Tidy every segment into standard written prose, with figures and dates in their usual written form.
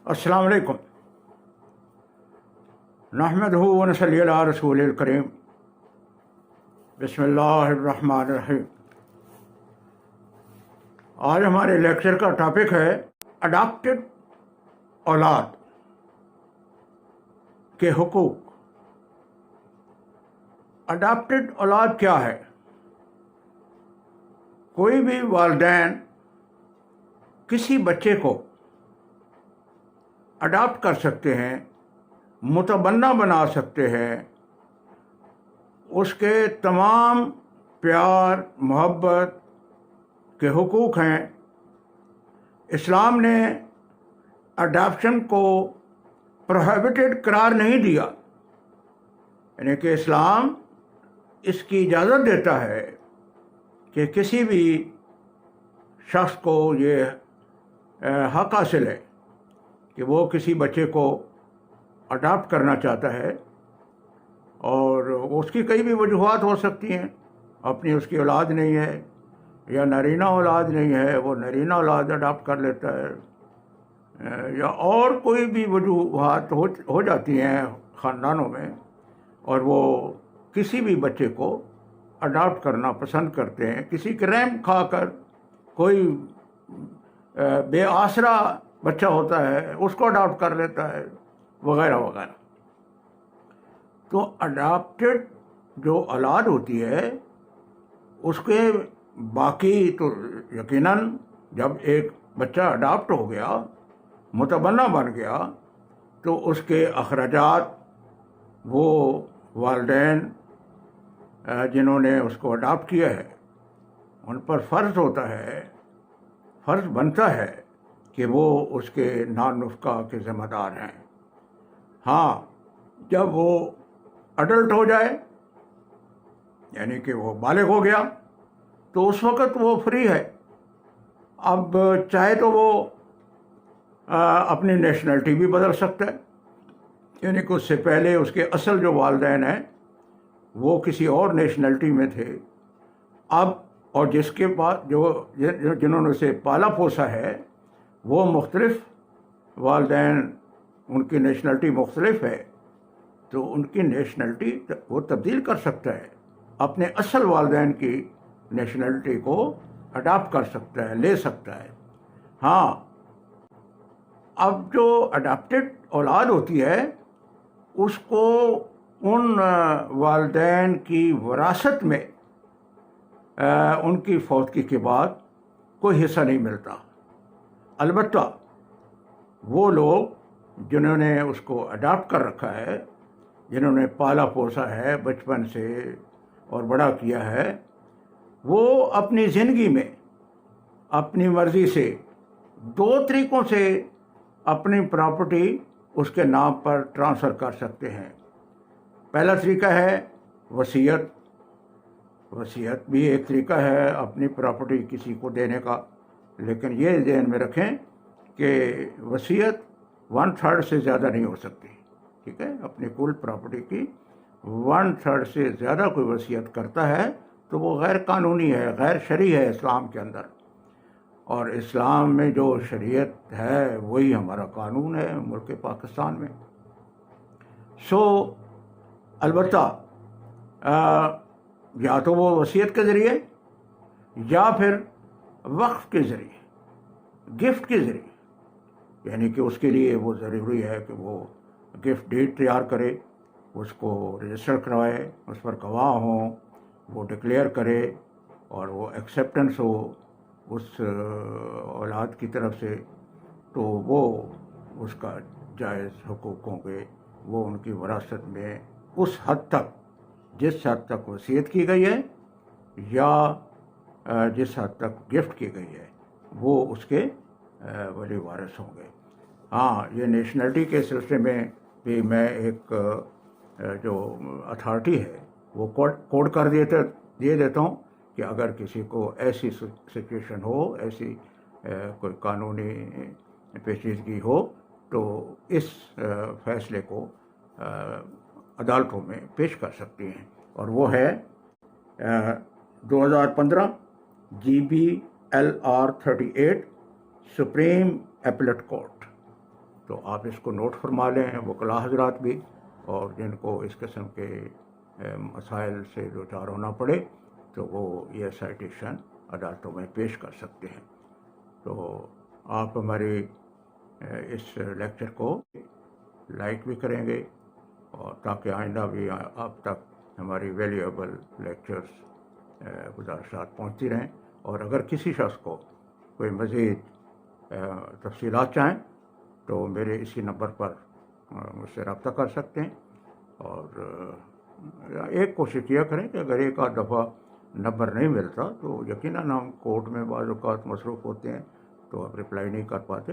السلام علیکم نحمدہ و نصلی علی رسول الکریم بسم اللہ الرحمن الرحیم۔ آج ہمارے لیکچر کا ٹاپک ہے اڈاپٹڈ اولاد کے حقوق۔ اڈاپٹڈ اولاد کیا ہے؟ کوئی بھی والدین کسی بچے کو اڈاپٹ کر سکتے ہیں، متبنہ بنا سکتے ہیں، اس کے تمام پیار محبت کے حقوق ہیں۔ اسلام نے اڈاپشن کو پروہیبٹڈ قرار نہیں دیا، یعنی کہ اسلام اس کی اجازت دیتا ہے کہ کسی بھی شخص کو یہ حق حاصل ہے کہ وہ کسی بچے کو اڈاپٹ کرنا چاہتا ہے، اور اس کی کئی بھی وجوہات ہو سکتی ہیں۔ اپنی اس کی اولاد نہیں ہے، یا نرینہ اولاد نہیں ہے، وہ نرینہ اولاد اڈاپٹ کر لیتا ہے، یا اور کوئی بھی وجوہات ہو جاتی ہیں خاندانوں میں، اور وہ کسی بھی بچے کو اڈاپٹ کرنا پسند کرتے ہیں۔ کسی کے رحم کھا کر کوئی بے آسرا بچہ ہوتا ہے، اس کو اڈاپٹ کر لیتا ہے، وغیرہ وغیرہ۔ تو اڈاپٹڈ جو اولاد ہوتی ہے اس کے باقی تو یقیناً جب ایک بچہ اڈاپٹ ہو گیا، متبنہ بن گیا، تو اس کے اخراجات وہ والدین جنہوں نے اس کو اڈاپٹ کیا ہے ان پر فرض ہوتا ہے، فرض بنتا ہے کہ وہ اس کے نان نفقہ کے ذمہ دار ہیں۔ ہاں، جب وہ اڈلٹ ہو جائے، یعنی کہ وہ بالغ ہو گیا، تو اس وقت وہ فری ہے۔ اب چاہے تو وہ اپنی نیشنلٹی بھی بدل سکتا ہے، یعنی کہ اس سے پہلے اس کے اصل جو والدین ہیں وہ کسی اور نیشنلٹی میں تھے، اب اور جس کے پاس جنہوں نے اسے پالا پوسا ہے وہ مختلف والدین، ان کی نیشنلٹی مختلف ہے، تو ان کی نیشنلٹی وہ تبدیل کر سکتا ہے، اپنے اصل والدین کی نیشنلٹی کو اڈاپٹ کر سکتا ہے، لے سکتا ہے۔ ہاں، اب جو اڈاپٹڈ اولاد ہوتی ہے اس کو ان والدین کی وراثت میں ان کی فوتگی کے بعد کوئی حصہ نہیں ملتا۔ البتہ وہ لوگ جنہوں نے اس کو اڈاپٹ کر رکھا ہے، جنہوں نے پالا پوسا ہے بچپن سے اور بڑا کیا ہے، وہ اپنی زندگی میں اپنی مرضی سے 2 طریقوں سے اپنی پراپرٹی اس کے نام پر ٹرانسفر کر سکتے ہیں۔ پہلا طریقہ ہے وصیت۔ وصیت بھی ایک طریقہ ہے اپنی پراپرٹی کسی کو دینے کا، لیکن یہ ذہن میں رکھیں کہ وصیت 1/3 سے زیادہ نہیں ہو سکتی، ٹھیک ہے؟ اپنی کل پراپرٹی کی 1/3 سے زیادہ کوئی وصیت کرتا ہے تو وہ غیر قانونی ہے، غیر شرعی ہے اسلام کے اندر، اور اسلام میں جو شریعت ہے وہی ہمارا قانون ہے ملک پاکستان میں۔ البتہ یا تو وہ وصیت کے ذریعے یا پھر وقف کے ذریعے، گفٹ کے ذریعے، یعنی کہ اس کے لیے وہ ضروری ہے کہ وہ گفٹ ڈیڈ تیار کرے، اس کو رجسٹر کروائے، اس پر گواہ ہوں، وہ ڈکلیئر کرے، اور وہ ایکسیپٹنس ہو اس اولاد کی طرف سے، تو وہ اس کا جائز حقوق ہوں گے، وہ ان کی وراثت میں اس حد تک، جس حد تک وصیت کی گئی ہے یا جس حد تک گفٹ کی گئی ہے، وہ اس کے ولی وارث ہوں گے۔ ہاں، یہ نیشنلٹی کے سلسلے میں بھی میں ایک جو اتھارٹی ہے وہ کوڈ کر دے دیتا ہوں کہ اگر کسی کو ایسی سچویشن ہو، ایسی کوئی قانونی پیچیدگی ہو، تو اس فیصلے کو عدالتوں میں پیش کر سکتی ہیں، اور وہ ہے 2015 GB LR 38 supreme applet court. تو آپ اس کو نوٹ فرما لیں وکلاء حضرات بھی، اور جن کو اس قسم کے مسائل سے دو چار ہونا پڑے تو وہ یہ سائٹیشن عدالتوں میں پیش کر سکتے ہیں۔ تو آپ ہماری اس لیکچر کو لائک بھی کریں گے، اور تاکہ آئندہ بھی آپ تک ہماری ویلیویبل لیکچرز گزارشات پہنچتی رہیں۔ اور اگر کسی شخص کو کوئی مزید تفصیلات چاہیں تو میرے اسی نمبر پر مجھ سے رابطہ کر سکتے ہیں۔ اور ایک کوشش کیا کریں کہ اگر ایک آدھ دفعہ نمبر نہیں ملتا تو یقیناً ہم کورٹ میں بعض اوقات مصروف ہوتے ہیں تو آپ رپلائی نہیں کر پاتے،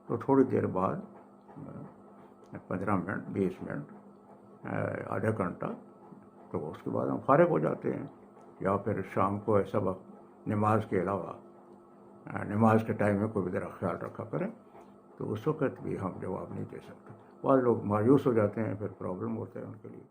تو تھوڑی دیر بعد 15 منٹ 20 منٹ آدھا گھنٹہ تو اس کے بعد ہم فارغ ہو جاتے ہیں، یا پھر شام کو ایسا وقت نماز کے علاوہ نماز کے ٹائم میں کوئی بھی ذرا خیال رکھا کریں، تو اس وقت بھی ہم جواب نہیں دے سکتے۔ بعض لوگ مایوس ہو جاتے ہیں، پھر پرابلم ہوتا ہے ان کے لیے۔